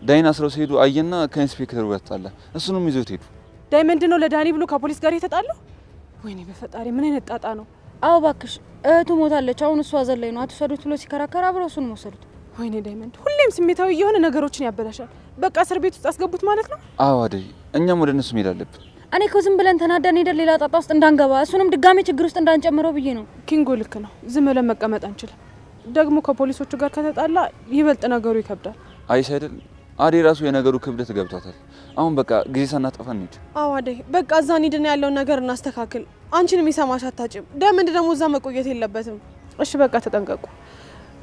ዳይን አስረው ሲሄዱ አየና ከኢንስፔክተሩ ጋር ተጣላ። እሱንም ይዘውት ሄዱ። ዳይመንድ ነው ለዳኒ ብሎ ከፖሊስ ጋር የተጣለው? ወይኔ በፈጣሪ ምን አይነት ጣጣ ነው? አዎ እባክሽ እህቱ ሞታለች። አሁን እሷ ዘላይ ነው አትወሰዱት ብሎ ሲከራከር አብረው እሱን ወሰዱት። ወይኔ ዳይመንድ ሁሌም ስሜታዊ የሆነ ነገሮችን ያበላሻል። በቃ እስር ቤት ውስጥ አስገቡት ማለት ነው? አዎ አደይ፣ እኛም ወደ እነሱ መሄድ አለብን። እኔ እኮ ዝም ብለን ተናደን ሄደን ሌላ ጣጣ ውስጥ እንዳንገባ እሱንም ድጋሜ ችግር ውስጥ እንዳንጨምረው ብዬ ነው። ኪንጎ ልክ ነው። ዝም ብለን መቀመጥ አንችልም። ደግሞ ከፖሊሶቹ ጋር ከተጣላ ይበልጥ ነገሩ ይከብዳል። አይሽ አይደል? አደይ ራሱ የነገሩ ክብደት ገብቷታል። አሁን በቃ ጊዜ ሳናጠፋ እንሂድ። አዎ አደይ፣ በቃ እዛ እንሂድና ያለውን ነገር እናስተካክል። አንቺንም ይሰማሽ አታጭም። ዳይመንድ ደግሞ እዛ መቆየት የለበትም። እሺ በቃ ተጠንቀቁ።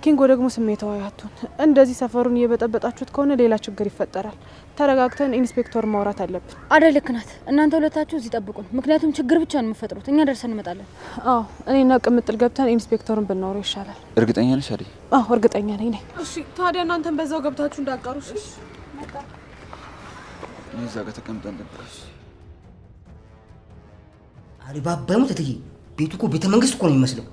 ኪንጎ ደግሞ ስሜታዊ አትሁን። እንደዚህ ሰፈሩን እየበጠበጣችሁት ከሆነ ሌላ ችግር ይፈጠራል። ተረጋግተን ኢንስፔክተር ማውራት አለብን። አደይ ልክ ናት። እናንተ ሁለታችሁ እዚህ ጠብቁን። ምክንያቱም ችግር ብቻ ነው የምትፈጥሩት። እኛ ደርሰን እንመጣለን። አዎ እኔና ቅምጥል ገብተን ኢንስፔክተሩን ብናወራው ይሻላል። እርግጠኛ ነሽ አደይ? አዎ እርግጠኛ ነኝ። እሺ ታዲያ እናንተም በዛው ገብታችሁ እንዳትቀሩ። እሺ መጣ እዛ ጋር ተቀምጠን እንጠብቅሽ። አሪባባሙ ተትዬ ቤቱ እኮ ቤተ መንግስት እኮ ነው የሚመስለው።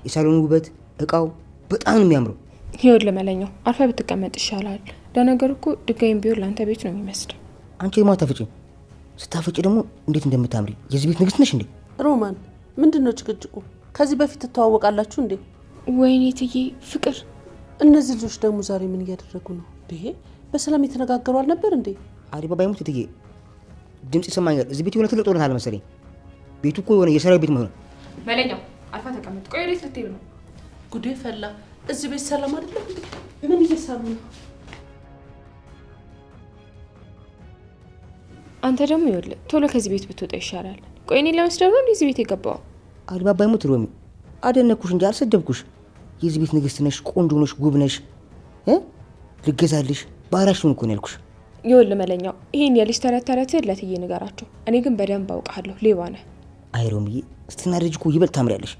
የሳሎኑ ውበት እቃው በጣም ነው የሚያምረው። ይኸውልህ ለመለኛው አርፈ ብትቀመጥ ይሻላል። ለነገሩ እኮ ድጋይም ቢሆን ላንተ ቤት ነው የሚመስለው። አንቺ የማታፈጪ ስታፈጪ ደግሞ እንዴት እንደምታምሪ የዚህ ቤት ንግስት ነሽ እንዴ? ሮማን ምንድነው ጭቅጭቁ? ከዚህ በፊት ተዋወቃላችሁ እንዴ? ወይኔ ትዬ ፍቅር፣ እነዚህ ልጆች ደግሞ ዛሬ ምን እያደረጉ ነው? ይሄ በሰላም የተነጋገሩ አልነበር እንዴ? አሪባባሙ ተትዬ ድምጽ ይሰማኛል። እዚህ ቤት የሆነ ትልቅ ጦርነት አለ መሰለኝ። ቤቱ እኮ የሆነ የሰራዊት ቤት መሆኑ። መለኛው አርፈ ተቀመጥ። ቆይ ወዴት ልትሄድ ነው? ጉዴ ፈላ። እዚህ ቤት ሰላም አይደለም እንዴ? ምን እየሰሩ ነው? አንተ ደግሞ ይኸውልህ ቶሎ ከዚህ ቤት ብትወጣ ይሻላል። ቆይ እኔን ለመስደብ ነው እዚህ ቤት የገባው? አሪባባሙ ሮሚ አደነኩሽ እንጂ አልሰደብኩሽ። የዚህ ቤት ንግስት ነሽ፣ ቆንጆ ነሽ፣ ውብ ነሽ። ልገዛልሽ ባራሽን እኮ ነው ያልኩሽ። ይኸውልህ መለኛው ይሄን የልጅ ተረት ተረትህን ለትዬ ንገራቸው። እኔ ግን በደንብ አውቃለሁ ሌባ ነህ። አይ ሮሚዬ ስትናደጂ እኮ ይበልጥ ታምሪያለሽ።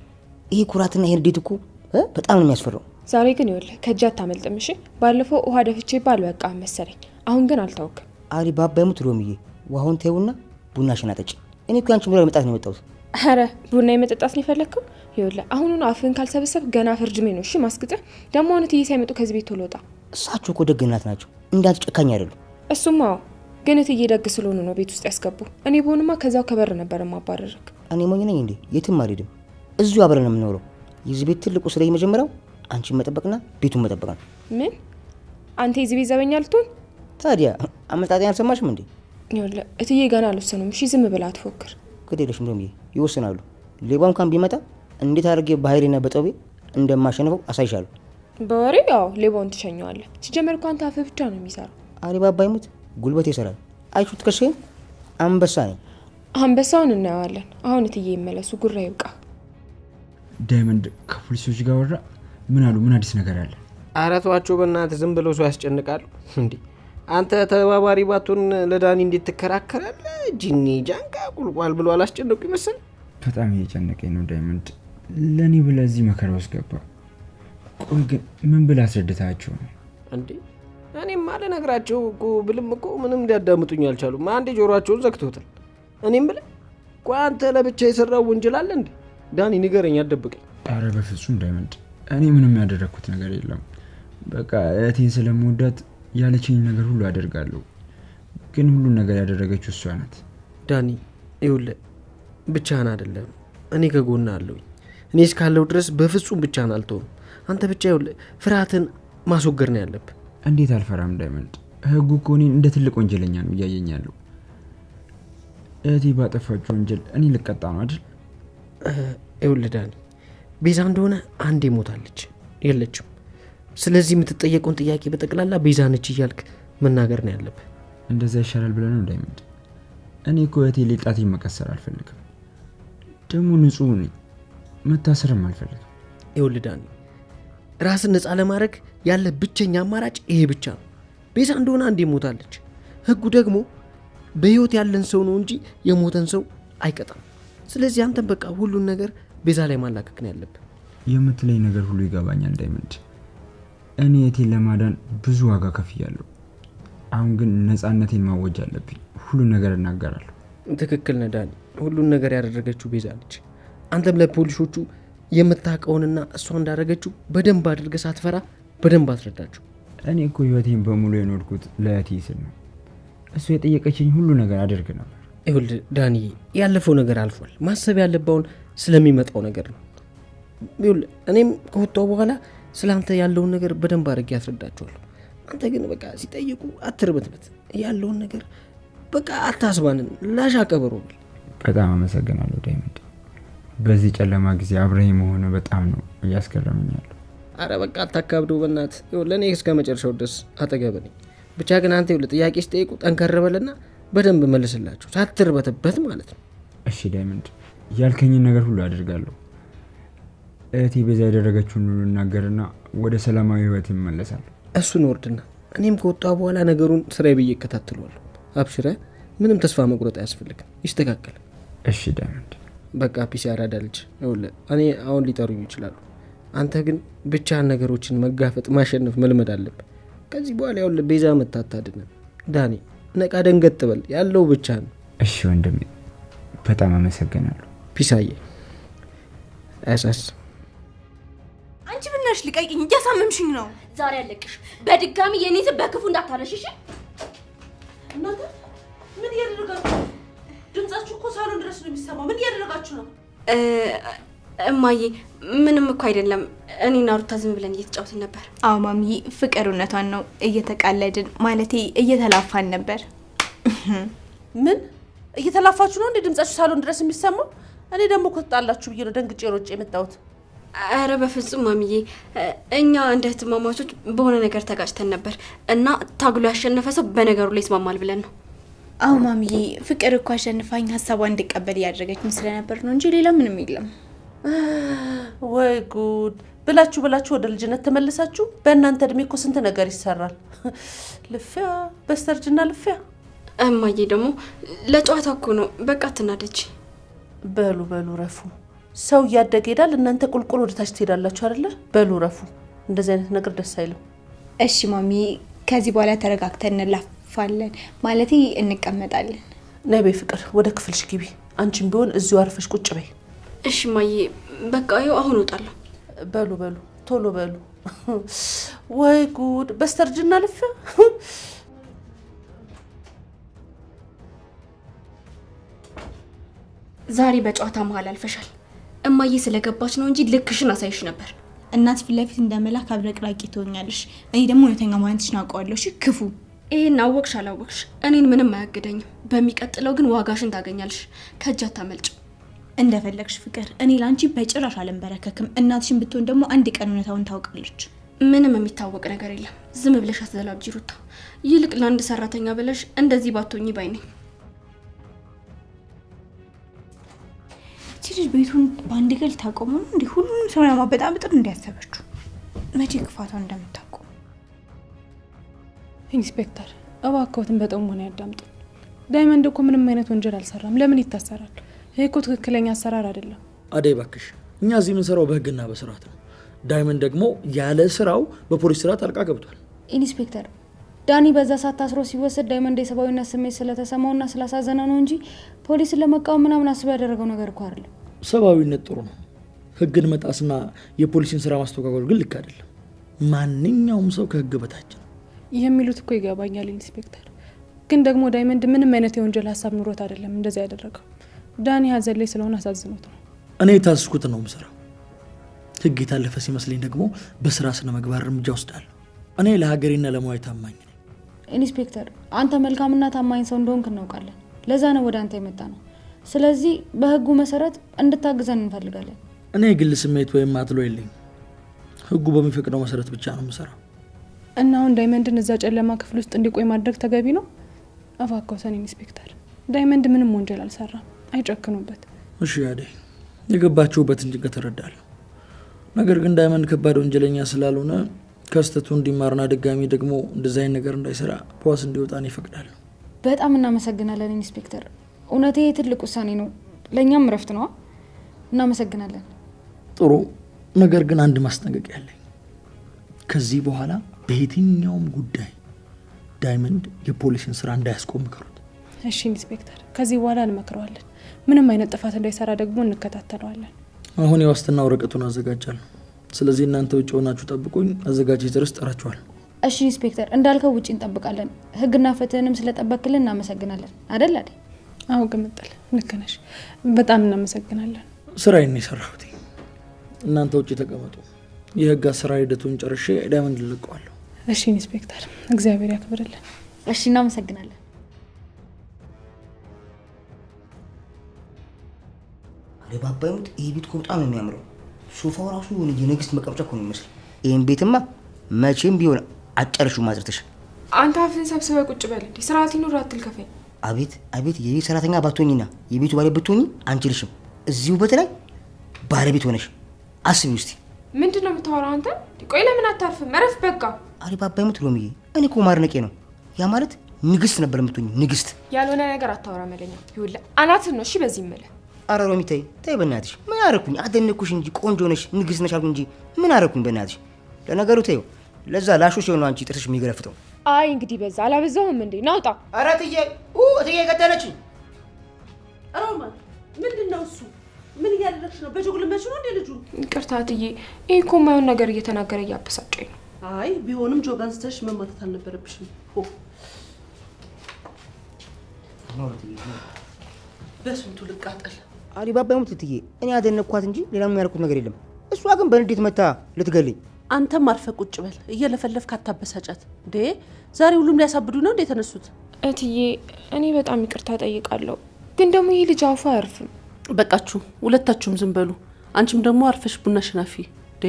ይሄ ኩራትና ይሄ ንዴት እኮ በጣም ነው የሚያስፈራው። ዛሬ ግን ይኸውልህ ከእጅ አታመልጥም። እሺ ባለፈው ውሃ ደፍቼ ባልበቃ መሰለኝ። አሁን ግን አልታወቅም። አሪባባሙ ሮሚዬ ውሃውን ተይውና ቡናሽን አጠጪ። እኔ እኮ አንቺ ሙላ ለመጣት ነው የመጣሁት። አረ ቡና የመጠጣት ነው የፈለግከው? ይኸውልህ አሁኑን አፍህን ካልሰበሰብ ገና ፍርድሜ ነው። እሺ ማስግጥህ ደግሞ አሁን እትዬ ሳይመጡ ከዚህ ቤት ቶሎ ወጣ። እሳቸው እኮ ደግ እናት ናቸው፣ እንዳንቺ ጨካኝ አይደሉም። እሱማ ግን እትዬ ደግ ስለሆኑ ነው ቤት ውስጥ ያስገቡ። እኔ በሆንማ ከዛው ከበር ነበር ማባረርክ። እኔ ሞኝ ነኝ እንዴ? የትም አልሄድም። እዚሁ አብረን ነው የምንኖረው። የዚህ ቤት ትልቁ ስለ መጀመሪያው አንቺን መጠበቅና ቤቱን መጠበቅ ነው። ምን አንተ የዚህ ቤት ዘበኛ ልትሆን? ታዲያ አመጣጤን አልሰማሽም እንዴ? ይኸውልህ እትዬ ገና አልወሰኑም። እሺ ዝም ብላ አትፎክር። ግዴለሽም ሮሚዬ፣ ይወስናሉ። ሌባ እንኳን ቢመጣ እንዴት አድርጌ በኃይሌና በጦቤ እንደማሸንፈው አሳይሻለሁ። በወሬ ያው ሌባውን ትሸኘዋለህ። ሲጀመር እኮ አንተ አፍህ ብቻ ነው የሚሰራው። አሪባባ ይሙት ጉልበት ይሰራል። አይሹት ከሸኝ አንበሳ ነኝ። አንበሳውን እናየዋለን። አሁን እትዬ ይመለሱ። ጉራ ይብቃ። ዳይመንድ ከፖሊሶች ጋር ወራ። ምን አሉ? ምን አዲስ ነገር አለ? አራቷቸው በእናትህ ዝም ብለው ሰው ያስጨንቃሉ እንዴ? አንተ ተባባሪ ባቱን ለዳኒ እንዴት ትከራከራለህ? ጂኒ ጃንጋ ቁልቋል ብሎ አላስጨነቁ ይመስል። በጣም እየጨነቀኝ ነው ዳይመንድ። ለኔ ብለህ እዚህ መከራ ውስጥ ገባ። ቆይ ግን ምን ብለህ አስረድታቸው ነው እንዴ? እኔም አልነግራቸው እኮ ብልም እኮ ምንም ሊያዳምጡኝ አልቻሉም። አንዴ ጆሮአቸውን ዘግቶታል። እኔም ብለህ ቆይ አንተ ለብቻ የሰራው ወንጀል አለ እንዴ? ዳኒ ንገረኝ፣ አትደብቀኝ። ኧረ በፍጹም ዳይመንድ፣ እኔ ምንም ያደረኩት ነገር የለም። በቃ እህቴን ስለምወዳት ያለችኝ ነገር ሁሉ አደርጋለሁ። ግን ሁሉን ነገር ያደረገችው እሷ ናት። ዳኒ ይኸውልህ ብቻህን አይደለም፣ እኔ ከጎንህ አለሁኝ። እኔ እስካለሁ ድረስ በፍጹም ብቻህን አልተውም። አንተ ብቻ ይኸውልህ ፍርሃትን ማስወገድ ነው ያለብህ። እንዴት አልፈራም ዳይመንድ? ህጉ እኮ እኔን እንደ ትልቅ ወንጀለኛ ነው እያየኝ ያለው። እህቴ ባጠፋችው ወንጀል እኔ ልቀጣ ነው አይደል? ይኸውልህ ዳኒ፣ ቤዛ እንደሆነ አንዴ ሞታለች፣ የለችም። ስለዚህ የምትጠየቀውን ጥያቄ በጠቅላላ ቤዛ ነች እያልክ መናገር ነው ያለብህ። እንደዛ ይሻላል ብለህ ነው ዳይመንድ? እኔ እኮ እህቴ ሊጣቴን መቀሰር አልፈልግም። ደግሞ ንጹህ ነኝ፣ መታሰርም አልፈልግም። ይኸውልህ ዳኒ፣ ራስን ነፃ ለማድረግ ያለ ብቸኛ አማራጭ ይሄ ብቻ ነው። ቤዛ እንደሆነ አንዴ ሞታለች። ህጉ ደግሞ በህይወት ያለን ሰው ነው እንጂ የሞተን ሰው አይቀጣም። ስለዚህ አንተም በቃ ሁሉን ነገር ቤዛ ላይ ማላከክ ነው ያለብህ። የምትለኝ ነገር ሁሉ ይገባኛል ዳይመንድ። እኔ እህቴን ለማዳን ብዙ ዋጋ ከፍያለሁ። አሁን ግን ነፃነቴን ማወጅ አለብኝ። ሁሉን ነገር እናገራለሁ። ትክክል ነህ ዳኒ፣ ሁሉን ነገር ያደረገችው ቤዛ ነች። አንተም ለፖሊሶቹ የምታውቀውንና እሷ እንዳደረገችው በደንብ አድርገህ ሳትፈራ በደንብ አስረዳቸው። እኔ እኮ ህይወቴን በሙሉ የኖርኩት ለእህቴ ስል ነው። እሱ የጠየቀችኝ ሁሉ ነገር አደርግ ነበር። ይኸውልህ ዳኒ፣ ያለፈው ነገር አልፏል። ማሰብ ያለባውን ስለሚመጣው ነገር ነው። ይኸውልህ እኔም ከወጣሁ በኋላ ስላንተ ያለውን ነገር በደንብ አድርጌ ያስረዳቸዋለሁ። አንተ ግን በቃ ሲጠይቁ አትርበትበት፣ ያለውን ነገር በቃ አታስባንን ላሻቀበሮ። በጣም አመሰግናለሁ ዳይመንድ። በዚህ ጨለማ ጊዜ አብረኝ መሆኑ በጣም ነው እያስገረመኛል። አረ በቃ አታካብደው በእናትህ። ይኸውልህ እኔ እስከ መጨረሻው ድረስ አጠገብ ነኝ። ብቻ ግን አንተ ይኸውልህ ጥያቄ ሲጠይቁ ጠንከር በልና በደንብ መልስላቸው፣ ሳትርበትበት ማለት ነው። እሺ ዳይመንድ፣ ያልከኝን ነገር ሁሉ አደርጋለሁ። እህቴ በዛ ያደረገችውን ሁሉ እናገርና ወደ ሰላማዊ ህይወት ይመለሳል። እሱን ወርድና እኔም ከወጣሁ በኋላ ነገሩን ስራዬ ብዬ እከታተለዋለሁ። አብሽረ፣ ምንም ተስፋ መቁረጥ አያስፈልግም፣ ይስተካከል። እሺ ዳይመንድ። በቃ ፒሲ ያራዳ ልጅ። ይኸውልህ እኔ አሁን ሊጠሩኝ ይችላሉ። አንተ ግን ብቻህን ነገሮችን መጋፈጥ ማሸነፍ መልመድ አለብህ። ከዚህ በኋላ ይኸውልህ ቤዛ መታታድነ ዳኒ፣ ነቃ ደንገጥ በል፣ ያለው ብቻ ነው። እሺ ወንድሜ፣ በጣም አመሰግናለሁ። ፒሳዬ አሳስ አንቺ ብናሽ ልቀቂኝ፣ እያሳመምሽኝ ነው። ዛሬ አለቅሽ። በድጋሚ የኔት በክፉ እንዳታነሽሽ። እናንተ ምን እያደረጋችሁ? ድምጻችሁ እኮ ሳሎን ድረስ ነው የሚሰማው። ምን እያደረጋችሁ ነው? እማዬ ምንም እኮ አይደለም። እኔና ሩታ ዝም ብለን እየተጫወትን ነበር። አዎ ማሚዬ፣ ፍቅር እውነቷን ነው። እየተቃለድን ማለቴ እየተላፋን ነበር። ምን እየተላፋችሁ ነው እንዴ ድምጻችሁ ሳሎን ድረስ የሚሰማው? እኔ ደግሞ ከተጣላችሁ ብዬ ነው ደንግጬ ሮጬ የመጣሁት። አረ በፍጹም ማሚዬ፣ እኛ እንደ እህትማማቾች በሆነ ነገር ተጋጭተን ነበር እና ታግሎ ያሸነፈ ሰው በነገሩ ላይ ይስማማል ብለን ነው። አዎ ማሚዬ፣ ፍቅር እኮ አሸንፋኝ ሀሳቧን እንድቀበል እያደረገችኝ ስለነበር ነው እንጂ ሌላ ምንም የለም። ወይ ጉድ! ብላችሁ ወደ ልጅነት ተመልሳችሁ። በእናንተ እድሜ እኮ ስንት ነገር ይሰራል። ልፊያ፣ በስተርጅና ልፊያ። እማዬ ደግሞ ለጨዋታ እኮ ነው። በቃ አትናደጂ። በሉ ረፉ። ሰው እያደገ ሄዳል፣ እናንተ ቁልቁል ወደ ታች ትሄዳላችሁ አይደለ? በሉ ረፉ። እንደዚህ አይነት ነገር ደስ አይልም። እሺ ማሚ፣ ከዚህ በኋላ ተረጋግተን እንላፋለን፣ ማለቴ እንቀመጣለን። ነይ በይ ፍቅር፣ ወደ ክፍልሽ ግቢ። አንቺም ቢሆን እዚሁ አርፈሽ ቁጭ በይ። እሺ ማዬ፣ በቃ ይኸው አሁን እወጣለሁ። በሉ ቶሎ በሉ። ወይ ጉድ! በስተርጅና ልፊያ። ዛሬ በጨዋታ መሀል አልፈሻል። እማዬ ስለገባች ነው እንጂ ልክሽን አሳይሽ ነበር። እናት ፊት ለፊት እንደመላክ አብረቅራቂ ትሆኛለሽ። እኔ ደግሞ እውነተኛ ማንነትሽን አውቀዋለሁ። እሺ ክፉ። ይሄን አወቅሽ አላወቅሽ እኔን ምንም አያግደኝም። በሚቀጥለው ግን ዋጋሽን ታገኛለሽ። ከእጅ አታመልጭ። እንደፈለግሽ ፍቅር። እኔ ላንቺ በጭራሽ አልንበረከክም። እናትሽን ብትሆን ደግሞ አንድ ቀን እውነታውን ታውቃለች። ምንም የሚታወቅ ነገር የለም። ዝም ብለሽ አትዘላብጂ ሩታ። ይልቅ ለአንድ ሰራተኛ ብለሽ እንደዚህ ባትሆኚ ባይ ነኝ። ልጅ ቤቱን ባንድ ገል ታቆሙ ነው እንዴ? ሁሉንም ሰው ለማበጣበጥ እንዲያሰበችው መቼ ክፋቷን እንደምታቆም። ኢንስፔክተር እባክዎትን በጥሞና ያዳምጡ። ዳይመንድ እኮ ምንም አይነት ወንጀል አልሰራም። ለምን ይታሰራል? ይሄ እኮ ትክክለኛ አሰራር አይደለም። አደይ እባክሽ፣ እኛ እዚህ ምን ሰራው በህግና በስርዓት ነው። ዳይመንድ ደግሞ ያለ ስራው በፖሊስ ስራ ጣልቃ ገብቷል። ኢንስፔክተር ዳኒ በዛ ሰዓት ታስሮ ሲወሰድ ዳይመንድ የሰብአዊነት ስሜት ስለተሰማውና ስላሳዘነው ነው እንጂ ፖሊስን ለመቃወም ምናምን አስቦ ያደረገው ነገር እኮ አይደለም። ሰብአዊነት ጥሩ ነው። ህግን መጣስና የፖሊስን ስራ ማስተጓጎል ግን ልክ አይደለም። ማንኛውም ሰው ከህግ በታች ነው የሚሉት እኮ ይገባኛል ኢንስፔክተር። ግን ደግሞ ዳይመንድ ምንም አይነት የወንጀል ሀሳብ ኑሮት አይደለም እንደዛ ያደረገው። ዳኒ ሀዘን ላይ ስለሆነ አሳዝኖት ነው። እኔ ታስኩት ነው የምሰራው። ህግ የታለፈ ሲመስለኝ ደግሞ በስራ ስነ ምግባር እርምጃ ወስዳለሁ። እኔ ለሀገሬና ለሙያዬ ታማኝ ነኝ። ኢንስፔክተር አንተ መልካምና ታማኝ ሰው እንደሆንክ እናውቃለን። ለዛ ነው ወደ አንተ የመጣ ነው። ስለዚህ በህጉ መሰረት እንድታግዘን እንፈልጋለን። እኔ ግል ስሜት ወይም አጥሎ የለኝ። ህጉ በሚፈቅደው መሰረት ብቻ ነው የምሰራው። እና አሁን ዳይመንድን እዛ ጨለማ ክፍል ውስጥ እንዲቆይ ማድረግ ተገቢ ነው? እባክዎትን ኢንስፔክተር፣ ዳይመንድ ምንም ወንጀል አልሰራም። አይጨክኑበት። እሺ አደይ፣ የገባችሁበትን ጭንቀት እረዳለሁ። ነገር ግን ዳይመንድ ከባድ ወንጀለኛ ስላልሆነ ከስተቱ እንዲማርና ድጋሚ ደግሞ እንደዛ አይነት ነገር እንዳይሰራ ፖሊስ እንዲወጣን ይፈቅዳል። በጣም እናመሰግናለን ኢንስፔክተር። እውነቴ ትልቅ ውሳኔ ነው፣ ለኛም ረፍት ነው። እናመሰግናለን። ጥሩ። ነገር ግን አንድ ማስጠንቀቂያ አለኝ። ከዚህ በኋላ በየትኛውም ጉዳይ ዳይመንድ የፖሊስን ስራ እንዳያስቆም ምከሩት። እሺ ኢንስፔክተር፣ ከዚህ በኋላ እንመክረዋለን። ምንም አይነት ጥፋት እንዳይሰራ ደግሞ እንከታተለዋለን። አሁን የዋስትና ወረቀቱን አዘጋጃለሁ። ስለዚህ እናንተ ውጭ ሆናችሁ ጠብቁኝ። አዘጋጅ ድረስ ጠራችኋል። እሺ ኢንስፔክተር፣ እንዳልከው ውጪ እንጠብቃለን። ህግና ፍትህንም ስለጠበቅልን እናመሰግናለን። አይደል አይደል? አዎ ቅምጥል ልክ ነሽ። በጣም እናመሰግናለን። ስራዬን የሰራሁት። እናንተ ውጪ ተቀመጡ። የህግ አሰራር ሂደቱን ጨርሼ ዳይመንድ ልለቀዋለሁ። እሺ ኢንስፔክተር፣ እግዚአብሔር ያክብርልን። እሺ እናመሰግናለን። አሬ ባባይሙት ይሄ ቤት እኮ በጣም ነው የሚያምረው። ሶፋው ራሱ የንግስት መቀመጫ እኮ ነው የሚመስል። ይሄን ቤትማ መቼም ቢሆን አጨርሹም ማዝርተሽ። አንተ አፍን ሰብስበህ ቁጭ በል። ስርዓት ይኑር፣ አትልከፈኝ። አቤት አቤት፣ የቤት ሰራተኛ ባትሆኚና የቤቱ ባለቤት ብትሆኚ አንችልሽም። እዚሁ በተለይ ባለቤት ሆነሽ አስቢው እስቲ። ምንድነው የምታወራው አንተ? ቆይ ለምን አታርፍም? መረፍ በቃ። አሬ ባባይሙት ሎሚዬ፣ እኔ እኮ ማርነቄ ነው። ያ ማለት ንግስት ነበር የምትሆኚ፣ ንግስት። ያልሆነ ነገር አታወራ መለኛ። ይውላ አናትን ነው እሺ። በዚህ ምለ አረ ሎሚ ተይ ተይ በእናትሽ። ምን አረኩኝ? አደነኩሽ እንጂ ቆንጆ ነሽ፣ ንግስት ነሽ አልኩኝ እንጂ ምን አረኩኝ በእናትሽ? ለነገሩ ተይው፣ ለዛ ላሾሽ ነው አንቺ ጥርስሽ የሚገረፍተው። አይ እንግዲህ በዛ አላበዛውም እንዴ? ናውጣ። አረ ትዬ እትዬ ገደለች። ሮማን ምንድነው እሱ? ምን እያደረግሽ ነው? በጆግል መች ነው እንዴ ልጁ? ይቅርታ እትዬ፣ ይሄ እኮ የማይሆን ነገር እየተናገረ እያበሳጨኝ ነው። አይ ቢሆንም ጆግ አንስተሽ መማታት አልነበረብሽም። በስንቱ ልቃጠል። አሪ ባባይሙት እትዬ፣ እኔ አደነኳት እንጂ ሌላ ምን ያልኩት ነገር የለም። እሷ ግን በንዴት መታ ልትገልኝ። አንተም አርፈህ ቁጭ በል። እየለፈለፍክ አታበሳጫት እንዴ። ዛሬ ሁሉም ሊያሳብዱ ነው እንዴ የተነሱት? እትዬ እኔ በጣም ይቅርታ ጠይቃለሁ፣ ግን ደግሞ ይሄ ልጅ አፉ አያርፍም። በቃችሁ ሁለታችሁም ዝም በሉ። አንቺም ደግሞ አርፈሽ ቡና ሽናፊ እንዴ።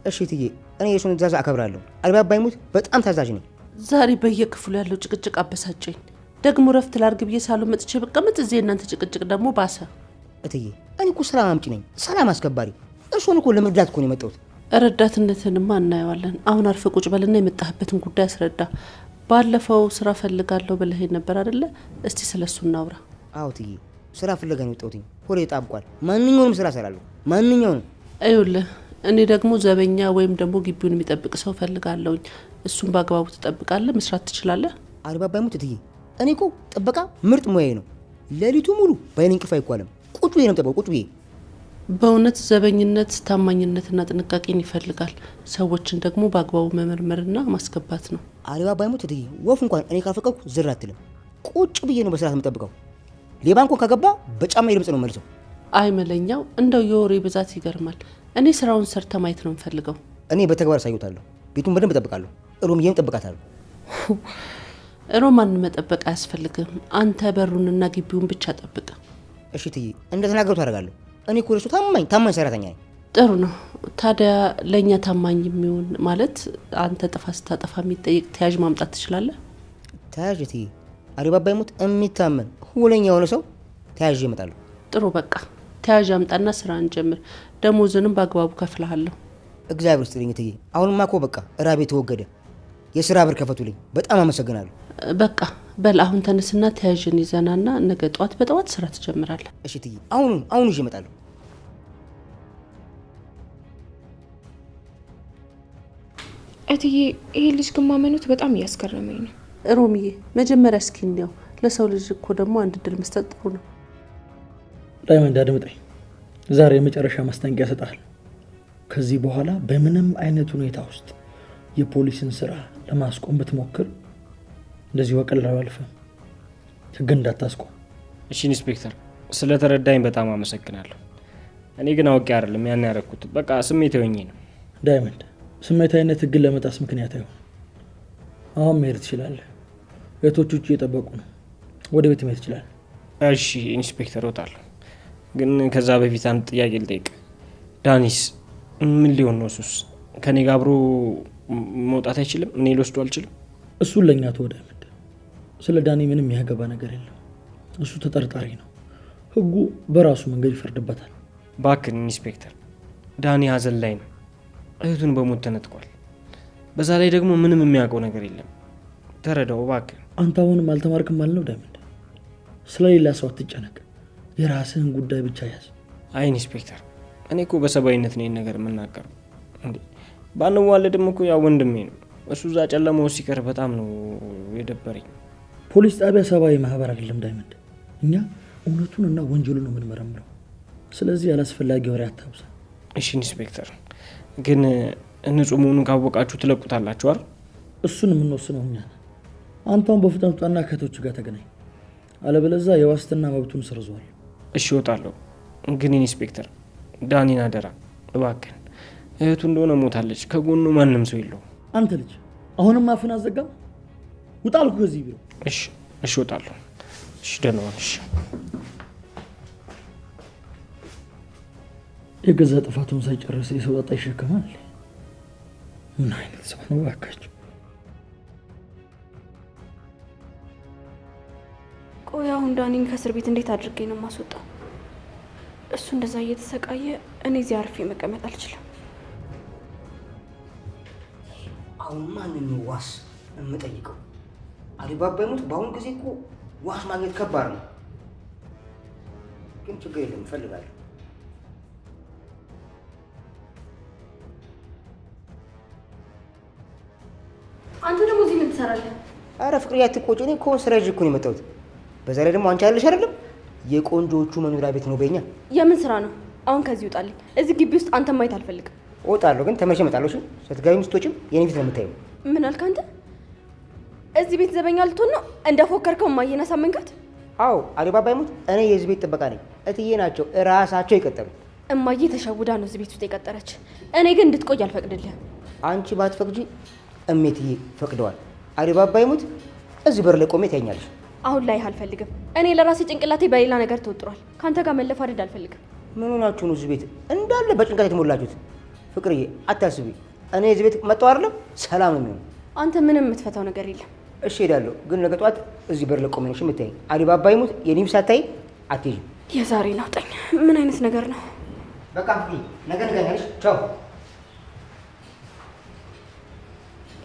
እሺ እትዬ፣ እኔ የሱን ትእዛዝ አከብራለሁ። አሪ ባባይሙት በጣም ታዛዥ ነኝ። ዛሬ በየክፍሉ ያለው ጭቅጭቅ አበሳጨኝ። ደግሞ ረፍት ላርግ ብዬ ሳሉ መጥቼ በቀመጥ እዚህ እናንተ ጭቅጭቅ ደግሞ ባሰ። እትዬ እኔ እኮ ሰላም አምጪ ነኝ፣ ሰላም አስከባሪ። እሱን እኮ ለመርዳት እኮ ነው የመጣሁት። ረዳትነትንማ እናየዋለን። አሁን አርፈ ቁጭ በልና የመጣህበትን ጉዳይ አስረዳ። ባለፈው ስራ ፈልጋለሁ ብለህ ነበር አይደለ? እስቲ ስለሱ እናውራ። አዎ እትዬ፣ ስራ ፍለጋ ነው የወጣሁት። ሆዴ ጣብቋል። ማንኛውንም ስራ እሰራለሁ፣ ማንኛውንም። አይውልህ እኔ ደግሞ ዘበኛ ወይም ደግሞ ግቢውን የሚጠብቅ ሰው ፈልጋለሁኝ። እሱን በአግባቡ ትጠብቃለህ? መስራት ትችላለህ? አሪ ባባይሙት እትዬ፣ እኔ እኮ ጥበቃ ምርጥ ሙያዬ ነው። ሌሊቱ ሙሉ በእኔ እንቅልፍ አይቋለም። ቁጭ ብዬ ነው የምጠብቀው፣ ቁጭ ብዬ። በእውነት ዘበኝነት ታማኝነትና ጥንቃቄን ይፈልጋል። ሰዎችን ደግሞ በአግባቡ መመርመርና ማስገባት ነው። አሪ ባባይሙት እትዬ፣ ወፍ እንኳን እኔ ካልፈቀድኩ ዝር አትልም። ቁጭ ብዬ ነው በስርዓት የምጠብቀው። ሌባ እንኳን ከገባ በጫማ ድምጽ ነው መልሰው። አይ መለኛው፣ እንደው የወሬ ብዛት ይገርማል። እኔ ስራውን ሰርተ ማየት ነው የምፈልገው። እኔ በተግባር አሳይዎታለሁ። ቤቱን በደንብ እጠብቃለሁ። ሮምዬም እጠብቃታለሁ። ሮማን መጠበቅ አያስፈልግም። አንተ በሩንና ግቢውን ብቻ ጠብቅ። እሺ እትዬ፣ እንደተናገሩት አደርጋለሁ። እኔ እኮ ለእሱ ታማኝ ሰራተኛ ነኝ። ጥሩ ነው። ታዲያ ለእኛ ታማኝ የሚሆን ማለት አንተ ጥፋት ስታጠፋ የሚጠይቅ ተያዥ ማምጣት ትችላለህ? ተያዥ እትዬ፣ አሪ ባባይሙት የሚታመን ሁለኛ የሆነ ሰው ተያዥ ይመጣሉ። ጥሩ በቃ ተያዥ አምጣና ስራ እንጀምር። ደሞዝንም በአግባቡ ከፍልሃለሁ። እግዚአብሔር ይስጥልኝ እትዬ። አሁንማ እኮ በቃ እራቤ ተወገደ። የስራ ብር ከፈቱልኝ። በጣም አመሰግናለሁ። በቃ በል አሁን ተነስና ተያዥን ይዘናና ነገ ጠዋት በጠዋት ስራ ትጀምራለህ። እሺ እትዬ፣ አሁን ይዤ እመጣለሁ። እትዬ ይሄ ልጅ ግን ማመኑት በጣም እያስገረመኝ ነው። ሮሚዬ መጀመሪያ እስኪ እንየው። ለሰው ልጅ እኮ ደግሞ አንድ እድል መስጠት ጥሩ ነው። ዳይመንድ አድምጠኝ። ዛሬ የመጨረሻ ማስጠንቀቂያ እሰጥሃለሁ። ከዚህ በኋላ በምንም አይነት ሁኔታ ውስጥ የፖሊስን ስራ ለማስቆም ብትሞክር እንደዚህ በቀላሉ አልፈም። ህግ እንዳታስቆም። እሺ ኢንስፔክተር፣ ስለተረዳኝ በጣም አመሰግናለሁ። እኔ ግን አውቄ አይደለም ያን ያደረኩት፣ በቃ ስሜታዊ ሆኜ ነው። ዳይመንድ፣ ስሜታዊነት ህግን ለመጣስ ምክንያት አይሆን። አሁን መሄድ ትችላለህ። እህቶች ውጭ እየጠበቁ ነው። ወደ ቤት መሄድ ትችላለህ። እሺ ኢንስፔክተር፣ እወጣለሁ። ግን ከዛ በፊት አንድ ጥያቄ ልጠይቅ። ዳኒስ ምን ሊሆን ነው? እሱስ ከኔ ጋር አብሮ መውጣት አይችልም? እኔ ልወስዶ አልችልም? እሱን ለእኛ ተወው ዳይመንድ። ስለ ዳኒ ምንም ያገባ ነገር የለም። እሱ ተጠርጣሪ ነው። ህጉ በራሱ መንገድ ይፈርድበታል። ባክን ኢንስፔክተር፣ ዳኒ ሀዘን ላይ ነው። እህቱን በሞት ተነጥቋል። በዛ ላይ ደግሞ ምንም የሚያውቀው ነገር የለም። ተረዳው ባክን። አንተ አሁንም አልተማርክም ማለት ነው ዳይመንድ። ስለሌላ ሰው አትጨነቅ። የራስህን ጉዳይ ብቻ ያዝ። አይ ኢንስፔክተር፣ እኔ እኮ በሰባዊነት ነው ነገር የምናገረው። እንዴ ባንዋለድም እኮ ያው ወንድሜ ነው። እሱ እዛ ጨለማው ሲቀር በጣም ነው የደበረኝ። ፖሊስ ጣቢያ ሰባዊ ማህበር አይደለም ዳይመንድ። እኛ እውነቱን እና ወንጀሉን ነው የምንመረምረው። ስለዚህ ያላስፈላጊ ወሬ አታብዛ። እሺ ኢንስፔክተር፣ ግን ንጹህ መሆኑን ካወቃችሁ ትለቁታላችሁ አይደል? እሱን የምንወስነው እኛ ነን። አንተውን በፍጥነት ውጣና ከእህቶች ጋር ተገናኝ፣ አለበለዚያ የዋስትና መብቱን ሰርዟል። እሺ እወጣለሁ፣ ግን ኢንስፔክተር ዳኒን አደራ እባክህን። እህቱ እንደሆነ ሞታለች፣ ከጎኑ ማንም ሰው የለው። አንተ ልጅ አሁንም አፍን አዘጋም። ውጣ አልኩ ከዚህ ቢሮ። እሺ እወጣለሁ። እሺ ደህና ዋል። እሺ የገዛ ጥፋቱን ሳይጨርስ የሰው ጣጣ ይሸከማል። ምን አይነት ሰው ነው እባካችሁ? ቆይ አሁን ዳኒን ከእስር ቤት እንዴት አድርጌ ነው የማስወጣው? እሱ እንደዛ እየተሰቃየ እኔ እዚህ አርፌ መቀመጥ አልችልም። አሁን ማንን ነው ዋስ የምጠይቀው? አሊባባ ይሙት በአሁኑ ጊዜ እኮ ዋስ ማግኘት ከባድ ነው። ግን ችግር የለም እፈልጋለሁ። አንተ ደግሞ እዚህ ምን ትሰራለህ? አረ ፍቅርዬ አትቆጪ። እኔ እኮ ስራ ይዤ እኮ ነው የመጣሁት። በዛ ላይ ደግሞ አንቺ ያለሽ አይደለም የቆንጆቹ መኖሪያ ቤት ነው በእኛ። የምን ስራ ነው? አሁን ከዚህ ውጣልኝ። እዚህ ግቢ ውስጥ አንተ ማየት አልፈልግም። እወጣለሁ፣ ግን ተመልሼ እመጣለሁ። እሺ ስትገቢም ስትወጪም የኔ ፊት ነው የምታየው። ምን አልክ አንተ? እዚህ ቤት ዘበኛ ልትሆን ነው? እንደፎከርከው እማዬን አሳመንካት? አዎ አሊባባ ይሙት እኔ የዚህ ቤት ጥበቃ ነኝ። እትዬ ናቸው እራሳቸው የቀጠሩ። እማዬ ተሸውዳ ነው እዚህ ቤት ውስጥ የቀጠረች። እኔ ግን እንድትቆይ አልፈቅድልህም። አንቺ ባትፈቅጂ እሜትዬ ፈቅደዋል። አሊባባ ይሙት እዚህ በር ላይ ቆሜ ታኛለሽ። አሁን ላይ አልፈልግም። እኔ ለራሴ ጭንቅላቴ በሌላ ነገር ተወጥሯል። ካንተ ጋር መለፋደድ አልፈልግም። ምን ሆናችሁ ነው እዚህ ቤት እንዳለ በጭንቀት የተሞላችሁት? ፍቅርዬ አታስቢ፣ እኔ እዚህ ቤት መጣሁ አይደለም ሰላም ነው የሚሆነው። አንተ ምንም የምትፈታው ነገር የለም። እሺ ሄዳለሁ፣ ግን ነገ ጠዋት እዚህ በር ላይ ቆሜ ነው የምታይኝ። አሊባባ ይሙት የኔም ሳታይ አትሄጂም። የዛሬ ናውጠኝ። ምን አይነት ነገር ነው? በቃ ፍቅርዬ ነገ እንገናኛለን። ቻው።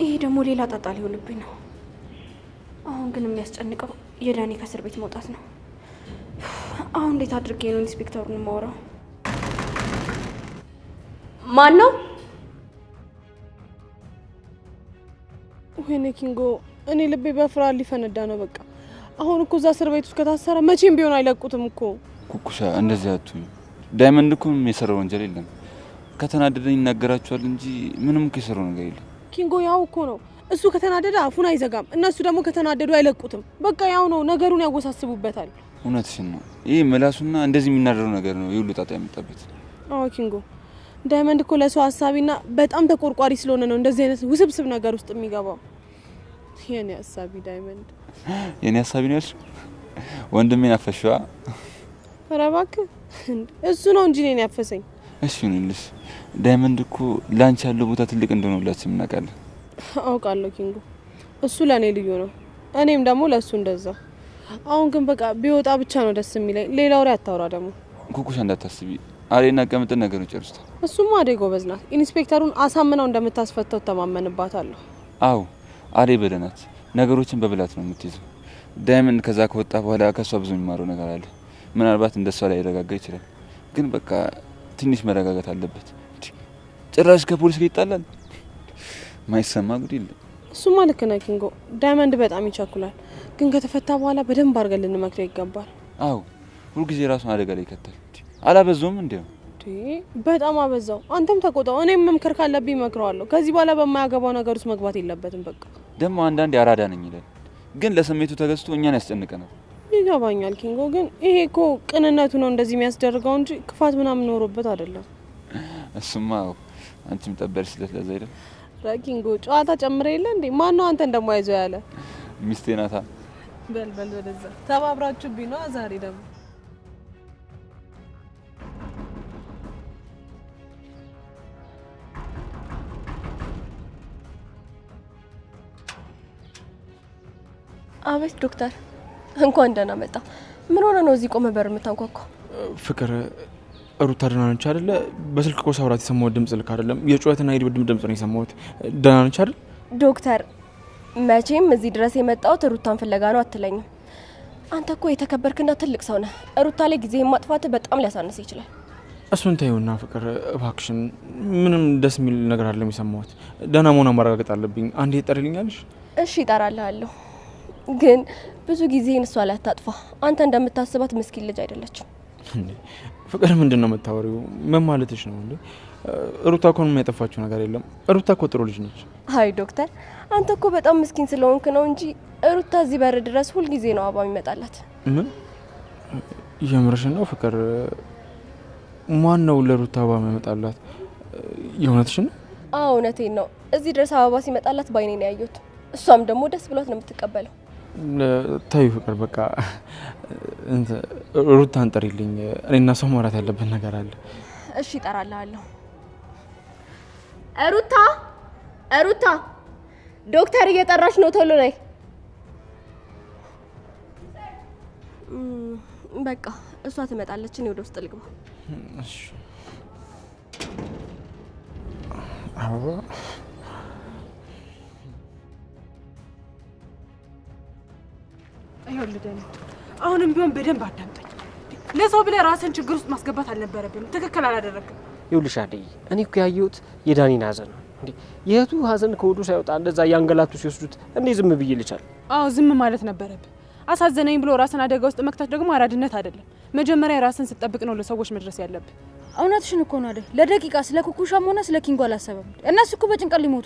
ይሄ ደግሞ ሌላ ጣጣ ሊሆንብኝ ነው። አሁን ግን የሚያስጨንቀው የዳኒ ከእስር ቤት መውጣት ነው። አሁን እንዴት አድርጌ ነው ኢንስፔክተሩን የማወራው? ማን ነው? ወይኔ ኪንጎ፣ እኔ ልቤ በፍርሃት ሊፈነዳ ነው። በቃ አሁን እኮ እዛ እስር ቤት ውስጥ ከታሰረ መቼም ቢሆን አይለቁትም እኮ። ኩኩሻ እንደዚህ አትሁኝ። ዳይመንድ እኮ የሰራው ወንጀል የለም። ከተናደደ ይናገራቸዋል እንጂ ምንም እኮ የሰራው ነገር የለም። ኪንጎ ያው እኮ ነው። እሱ ከተናደደ አፉን አይዘጋም፣ እነሱ ደግሞ ከተናደዱ አይለቁትም። በቃ ያው ነው፣ ነገሩን ያወሳስቡበታል። እውነትሽን ነው። ይህ ምላሱና እንደዚህ የሚናደረው ነገር ነው የሁሉ ጣጣ ያመጣበት። አዎ ኪንጎ፣ ዳይመንድ እኮ ለሰው ሀሳቢና በጣም ተቆርቋሪ ስለሆነ ነው እንደዚህ አይነት ውስብስብ ነገር ውስጥ የሚገባው። የኔ ሀሳቢ ዳይመንድ። የኔ ሀሳቢ ነው ያልሽው? ወንድሜን አፈሽዋ? ኧረ እባክህ እሱ ነው እንጂ እኔን ያፈሰኝ። እሺ ይሁንልሽ። ዳይመንድ እኮ ላንቺ ያለው ቦታ ትልቅ እንደሆነ ሁላችንም እናውቃለን። አውቃለሁ ኪንጎ፣ እሱ ለእኔ ልዩ ነው፣ እኔም ደግሞ ለእሱ እንደዛ። አሁን ግን በቃ ቢወጣ ብቻ ነው ደስ የሚለኝ። ሌላ ወሬ አታውራ ደግሞ። ኩኩሻ እንዳታስቢ፣ አሬና ቀምጥን ነገሩ ጨርሱታ። እሱማ አዴ ጎበዝ ናት። ኢንስፔክተሩን አሳምነው እንደምታስፈታው ተማመንባታለሁ። አዎ አዴ በደናት ነገሮችን በብላት ነው የምትይዘው። ዳይመንድ ከዛ ከወጣ በኋላ ከሷ ብዙ የሚማረው ነገር አለ። ምናልባት እንደሷ ላይ ይረጋጋ ይችላል፣ ግን በቃ ትንሽ መረጋጋት አለበት። ጭራሽ ከፖሊስ ጋር ይጣላል። ማይሰማ ጉድ የለም። እሱማ ልክ ነህ ኪንጎ። ዳይመንድ በጣም ይቸኩላል፣ ግን ከተፈታ በኋላ በደንብ አድርገን ልንመክረው ይገባል። አዎ ሁልጊዜ ራሱን አደጋ ላይ ይከታል። አላበዛውም እንዴ? በጣም አበዛው። አንተም ተቆጣው። እኔም መምከር ካለብኝ እመክረዋለሁ። ከዚህ በኋላ በማያገባው ነገር ውስጥ መግባት የለበትም። በቃ ደግሞ አንዳንዴ አራዳ ነኝ ይላል፣ ግን ለስሜቱ ተገዝቶ እኛን ያስጨንቀናል። ይገባኛል ኪንጎ፣ ግን ይሄ እኮ ቅንነቱ ነው እንደዚህ የሚያስደርገው እንጂ ክፋት ምናምን ኖሮበት አይደለም። እሱማ አንቺም ጠበርሽ ስለዛ አይደል? ኪንጎ ጨዋታ ጨምረ የለ እንዴ? ማን ነው አንተ እንደማይዞ ያለ? ሚስቴ ናታ። በልበል ወደዛ። ተባብራችሁብኝ ነው ዛሬ ደግሞ። አቤት ዶክተር፣ እንኳን ደህና መጣ። ምን ሆነ ነው እዚህ ቆመ በር የምታንኳኳው? ፍቅር ሩታ ደህና ነች አይደለ? በስልክ እኮ ሳውራት የሰማሁት ድምጽ ልክ አይደለም። የጩኸትና የድብድብ ድምጽ ነው የሰማሁት። ደህና ነች አይደል? ዶክተር፣ መቼም እዚህ ድረስ የመጣሁት ሩታን ፍለጋ ነው አትለኝም። አንተ እኮ የተከበርክና ትልቅ ሰው ነህ። ሩታ ላይ ጊዜ ማጥፋት በጣም ሊያሳንስ ይችላል። እሱን ተይውና ፍቅር እባክሽን፣ ምንም ደስ የሚል ነገር አይደለም የሰማሁት። ደህና መሆኗን ማረጋገጥ አለብኝ። አንዴ ትጠሪልኛለሽ? እሺ እጠራልሃለሁ፣ ግን ብዙ ጊዜን እሷ ላይ አታጥፋ። አንተ እንደምታስባት ምስኪን ልጅ አይደለችም። ፍቅር ምንድን ነው የምታወሪው? ምን ማለትሽ ነው እንዴ? ሩታ እኮ ምንም ያጠፋችው ነገር የለም። ሩታ እኮ ጥሩ ልጅ ነች። አይ ዶክተር፣ አንተ እኮ በጣም ምስኪን ስለሆንክ ነው እንጂ ሩታ እዚህ በር ድረስ ሁል ጊዜ ነው አበባ የሚመጣላት። ምን የምርሽ ነው ፍቅር? ማን ነው ለሩታ አበባ የሚመጣላት? የእውነትሽ ነው? አዎ እውነቴን ነው። እዚህ ድረስ አበባ ሲመጣላት ባይኔ ነው ያየሁት። እሷም ደግሞ ደስ ብሏት ነው የምትቀበለው። ታዩ ፍቅር በቃ ሩታን ጥሪልኝ። እኔና ሰው ማውራት ያለብን ነገር አለ። እሺ እጠራልሃለሁ። ሩታ ሩታ፣ ዶክተር እየጠራሽ ነው፣ ቶሎ ነይ። በቃ እሷ ትመጣለች፣ እኔ ወደ ውስጥ ልግባ። እሺ አበባ ይኸውልህ ዳኒ፣ አሁንም ቢሆን በደንብ አዳምጠኝ። ለሰው ብለህ ራስን ችግር ውስጥ ማስገባት አልነበረብንም። ትክክል አላደረግም። ይኸውልሽ አደይ፣ እኔ እኮ ያየሁት የዳኒን ሀዘን ነው። እንዴ የእህቱ ሀዘን ከወዱ ሳይወጣ እንደዛ ያንገላቱ ሲወስዱት እንዴ ዝም ብዬ ልቻል? አዎ ዝም ማለት ነበረብህ። አሳዘነኝ ብሎ ራስን አደጋ ውስጥ መክተት ደግሞ አራድነት አይደለም። መጀመሪያ ራስን ስትጠብቅ ነው ለሰዎች መድረስ ያለብህ። እውነትሽን እኮ ነው አደይ። ለደቂቃ ስለ ኩኩሻም ሆነ ስለ ኪንጎ አላሰበም። እነሱ እኮ በጭንቀት ሊሞቱ ነው።